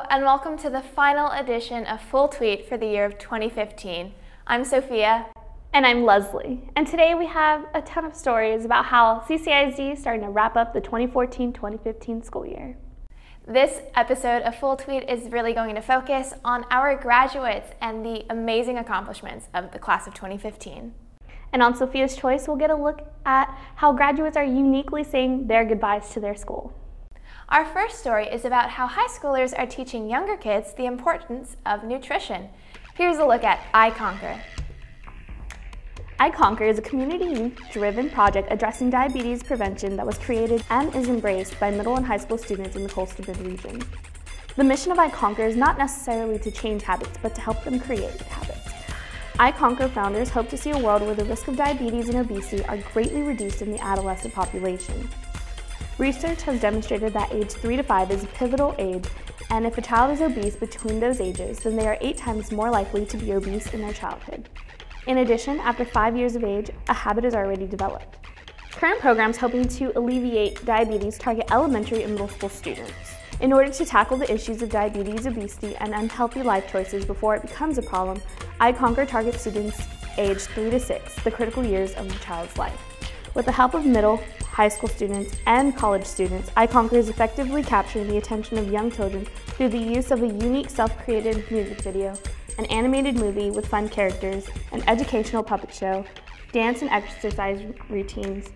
and welcome to the final edition of Full Tweet for the year of 2015. I'm Sophia. And I'm Leslie. And today we have a ton of stories about how CCISD is starting to wrap up the 2014-2015 school year. This episode of Full Tweet is really going to focus on our graduates and the amazing accomplishments of the class of 2015. And on Sophia's Choice, we'll get a look at how graduates are uniquely saying their goodbyes to their school. Our first story is about how high schoolers are teaching younger kids the importance of nutrition. Here's a look at concur. concur is a community-driven project addressing diabetes prevention that was created and is embraced by middle and high school students in the coastal Mid region. The mission of concur is not necessarily to change habits, but to help them create habits. concur founders hope to see a world where the risk of diabetes and obesity are greatly reduced in the adolescent population. Research has demonstrated that age 3 to 5 is a pivotal age, and if a child is obese between those ages, then they are 8 times more likely to be obese in their childhood. In addition, after 5 years of age, a habit is already developed. Current programs hoping to alleviate diabetes target elementary and middle school students. In order to tackle the issues of diabetes, obesity, and unhealthy life choices before it becomes a problem, concur targets students aged 3 to 6, the critical years of the child's life. With the help of middle, high school students, and college students, concur is effectively capturing the attention of young children through the use of a unique self-created music video, an animated movie with fun characters, an educational puppet show, dance and exercise routines.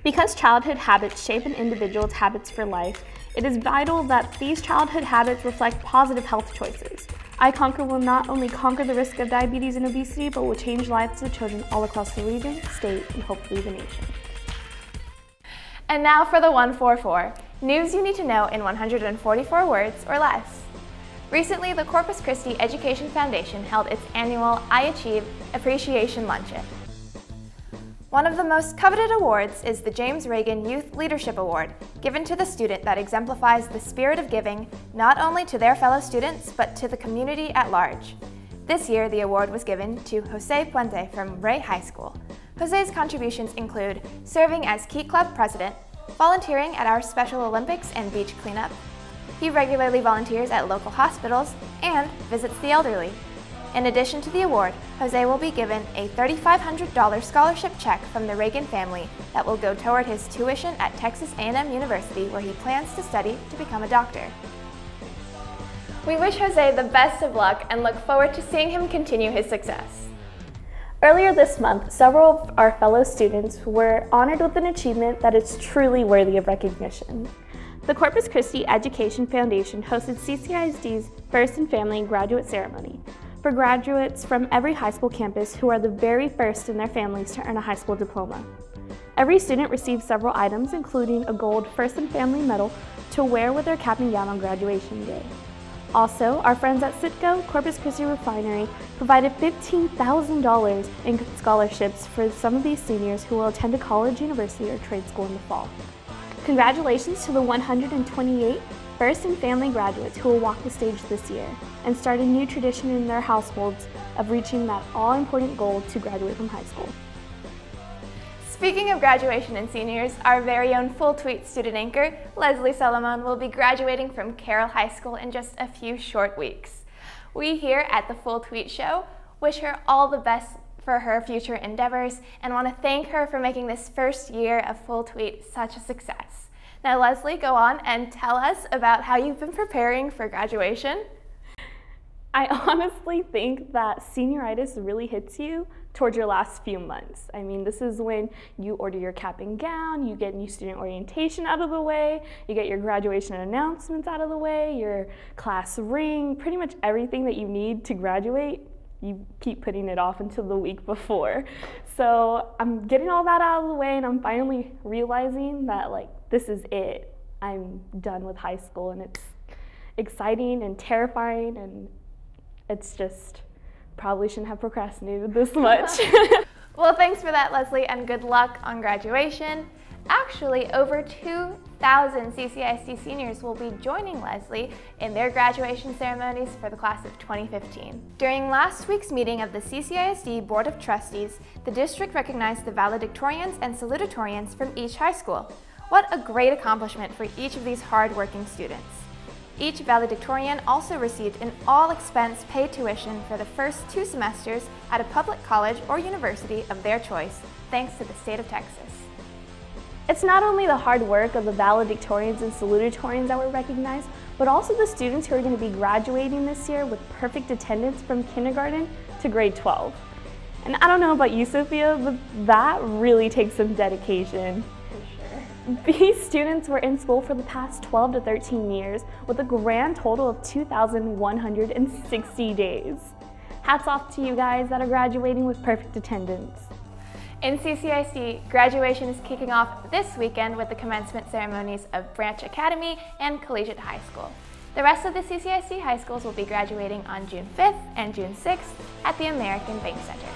Because childhood habits shape an individual's habits for life, it is vital that these childhood habits reflect positive health choices. concur will not only conquer the risk of diabetes and obesity, but will change lives of children all across the region, state, and hopefully the nation. And now for the 144, news you need to know in 144 words or less. Recently, the Corpus Christi Education Foundation held its annual I Achieve Appreciation Luncheon. One of the most coveted awards is the James Reagan Youth Leadership Award, given to the student that exemplifies the spirit of giving not only to their fellow students, but to the community at large. This year, the award was given to Jose Puente from Ray High School. Jose's contributions include serving as Key Club president, volunteering at our Special Olympics and beach cleanup. He regularly volunteers at local hospitals and visits the elderly. In addition to the award, Jose will be given a $3,500 scholarship check from the Reagan family that will go toward his tuition at Texas A&M University, where he plans to study to become a doctor. We wish Jose the best of luck and look forward to seeing him continue his success. Earlier this month, several of our fellow students were honored with an achievement that is truly worthy of recognition. The Corpus Christi Education Foundation hosted CCISD's First and Family Graduate Ceremony for graduates from every high school campus who are the very first in their families to earn a high school diploma. Every student received several items, including a gold First and Family medal to wear with their cap and gown on graduation day. Also, our friends at Citgo Corpus Christi Refinery provided $15,000 in scholarships for some of these seniors who will attend a college, university, or trade school in the fall. Congratulations to the 128 First and Family graduates who will walk the stage this year and start a new tradition in their households of reaching that all-important goal to graduate from high school. Speaking of graduation and seniors, our very own Full Tweet student anchor, Leslie Solomon, will be graduating from Carroll High School in just a few short weeks. We here at the Full Tweet Show wish her all the best for her future endeavors and want to thank her for making this first year of Full Tweet such a success. Now Leslie, go on and tell us about how you've been preparing for graduation. I honestly think that senioritis really hits you towards your last few months. I mean, this is when you order your cap and gown, you get new student orientation out of the way, you get your graduation announcements out of the way, your class ring, pretty much everything that you need to graduate, you keep putting it off until the week before. So I'm getting all that out of the way and I'm finally realizing that this is it. I'm done with high school and it's exciting and terrifying and it's just, probably shouldn't have procrastinated this much. Well, thanks for that, Leslie, and good luck on graduation. Actually, over 2,000 CCISD seniors will be joining Leslie in their graduation ceremonies for the class of 2015. During last week's meeting of the CCISD Board of Trustees, the district recognized the valedictorians and salutatorians from each high school. What a great accomplishment for each of these hard-working students. Each valedictorian also received an all-expense paid tuition for the first 2 semesters at a public college or university of their choice, thanks to the state of Texas. It's not only the hard work of the valedictorians and salutatorians that were recognized, but also the students who are going to be graduating this year with perfect attendance from kindergarten to grade 12. And I don't know about you, Sophia, but that really takes some dedication. For sure. These students were in school for the past 12 to 13 years with a grand total of 2,160 days. Hats off to you guys that are graduating with perfect attendance. In CCIC, graduation is kicking off this weekend with the commencement ceremonies of Branch Academy and Collegiate High School. The rest of the CCIC high schools will be graduating on June 5th and June 6th at the American Bank Center.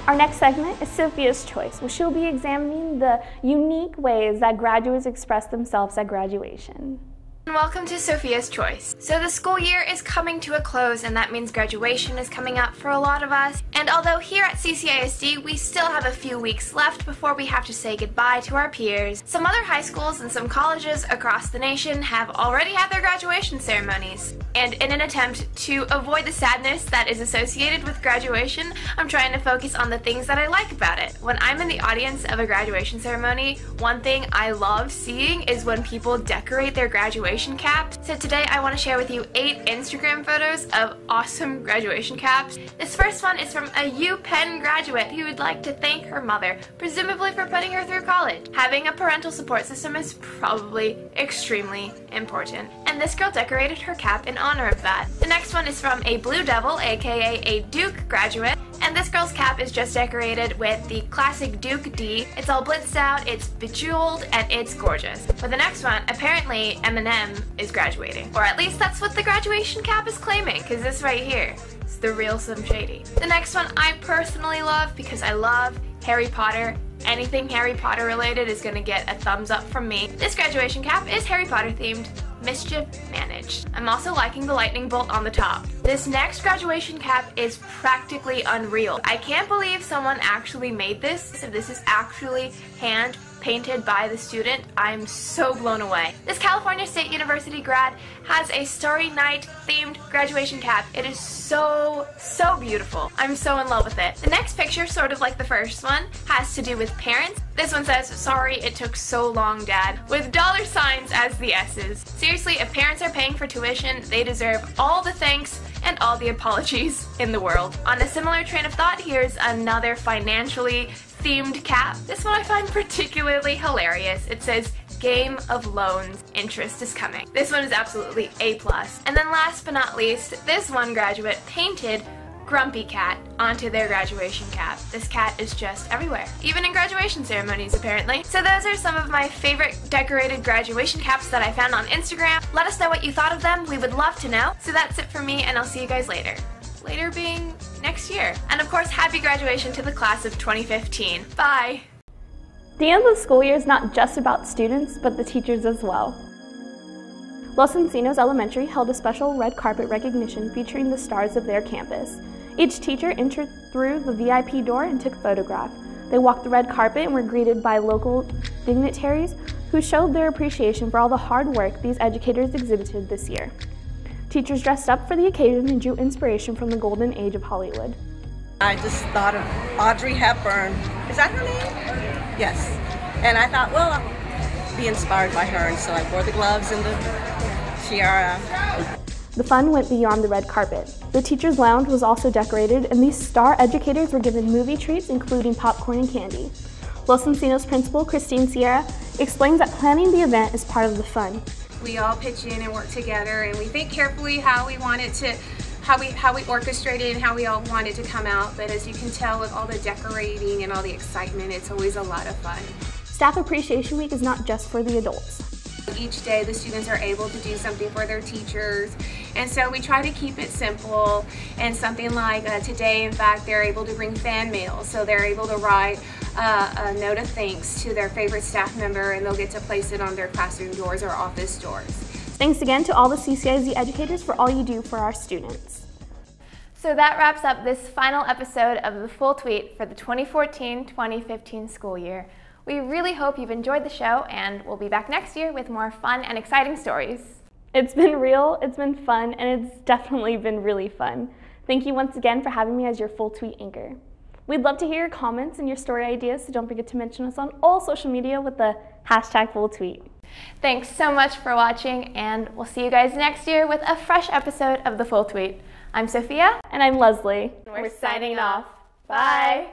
Our next segment is Sophia's Choice, where she'll be examining the unique ways that graduates express themselves at graduation. Welcome to Sophia's Choice. So the school year is coming to a close, and that means graduation is coming up for a lot of us. And although here at CCISD we still have a few weeks left before we have to say goodbye to our peers, some other high schools and some colleges across the nation have already had their graduation ceremonies. And in an attempt to avoid the sadness that is associated with graduation, I'm trying to focus on the things that I like about it. When I'm in the audience of a graduation ceremony, one thing I love seeing is when people decorate their graduation caps. So today I want to share with you 8 Instagram photos of awesome graduation caps. This first one is from a UPenn graduate who would like to thank her mother, presumably for putting her through college. Having a parental support system is probably extremely important, and this girl decorated her cap in honor of that. The next one is from a Blue Devil, aka a Duke graduate, and this girl's cap is just decorated with the classic Duke D. It's all blitzed out, it's bejeweled, and it's gorgeous. For the next one, apparently Eminem is graduating. Or at least that's what the graduation cap is claiming, because this right here is the real Slim Shady. The next one I personally love because I love Harry Potter. Anything Harry Potter related is going to get a thumbs up from me. This graduation cap is Harry Potter themed. Mischief managed. I'm also liking the lightning bolt on the top. This next graduation cap is practically unreal. I can't believe someone actually made this. So this is actually hand painted by the student. I'm so blown away. This California State University grad has a Starry Night themed graduation cap. It is so beautiful. I'm so in love with it. The next picture, sort of like the first one, has to do with parents. This one says, "Sorry it took so long, Dad," with dollar signs as the S's. Seriously, if parents are paying for tuition, they deserve all the thanks and all the apologies in the world. On a similar train of thought, here's another financially themed cap. This one I find particularly hilarious. It says, "Game of Loans, interest is coming." This one is absolutely A+. And then last but not least, this one graduate painted Grumpy Cat onto their graduation cap. This cat is just everywhere, even in graduation ceremonies apparently. So those are some of my favorite decorated graduation caps that I found on Instagram. Let us know what you thought of them. We would love to know. So that's it for me, and I'll see you guys later. Later being next year. And of course, happy graduation to the class of 2015. Bye! The end of the school year is not just about students, but the teachers as well. Los Encinos Elementary held a special red carpet recognition featuring the stars of their campus. Each teacher entered through the VIP door and took a photograph. They walked the red carpet and were greeted by local dignitaries who showed their appreciation for all the hard work these educators exhibited this year. Teachers dressed up for the occasion and drew inspiration from the golden age of Hollywood. I just thought of Audrey Hepburn. Is that her name? Yes. And I thought, well, I'll be inspired by her, and so I wore the gloves and the tiara. The fun went beyond the red carpet. The teacher's lounge was also decorated, and these star educators were given movie treats, including popcorn and candy. Los Encinos principal, Christine Sierra, explains that planning the event is part of the fun. We all pitch in and work together, and we think carefully how we want it to, how we orchestrate it and how we all want it to come out. But as you can tell, with all the decorating and all the excitement, it's always a lot of fun. Staff Appreciation Week is not just for the adults. Each day the students are able to do something for their teachers, and so we try to keep it simple. And something like today, in fact, they're able to bring fan mail, so they're able to write a note of thanks to their favorite staff member, and they'll get to place it on their classroom doors or office doors. Thanks again to all the CCIZ educators for all you do for our students. So that wraps up this final episode of the Full Tweet for the 2014-2015 school year. We really hope you've enjoyed the show, and we'll be back next year with more fun and exciting stories. It's been real, it's been fun, and it's definitely been really fun. Thank you once again for having me as your Full Tweet anchor. We'd love to hear your comments and your story ideas, so don't forget to mention us on all social media with the #FullTweet. Thanks so much for watching, and we'll see you guys next year with a fresh episode of the Full Tweet. I'm Sophia. And I'm Leslie. We're signing off. Bye.